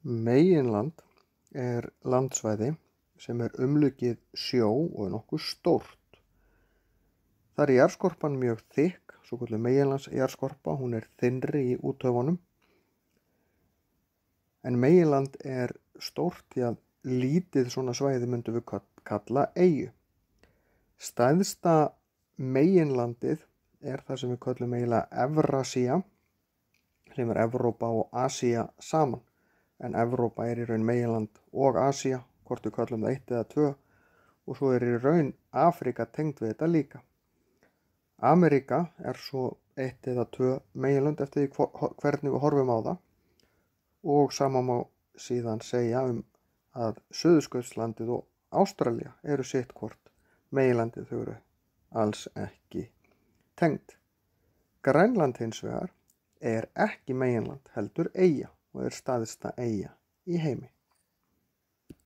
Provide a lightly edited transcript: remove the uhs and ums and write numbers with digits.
Meginland er landsvæði sem er umlukið sjó og er nokkuð stórt. Þar er jarðskorpan mjög þykk, svokölluð meginlandsjarðskorpa, hún er þynnri í úthöfunum. En meginland er stórt því að lítið svona svæði myndum við kalla eyju. Stærsta meginlandið er það sem við köllum eiginlega Evrasía, sem er Evrópa og Asía saman. En Evrópa er í raun meginland og Asía, hvort við köllum það 1 eða 2, og svo er í raun Afrika tengd við þetta líka. Ameríka er svo 1 eða 2 meginlönd eftir því hvernig við horfum á það, og sama má síðan segja að Suðurskautslandið og Ástralía eru sitt hvort meginlandið, þau eru alls ekki tengd. Grænland hins vegar er ekki meginland heldur eyja og er stærsta eyja í heimi.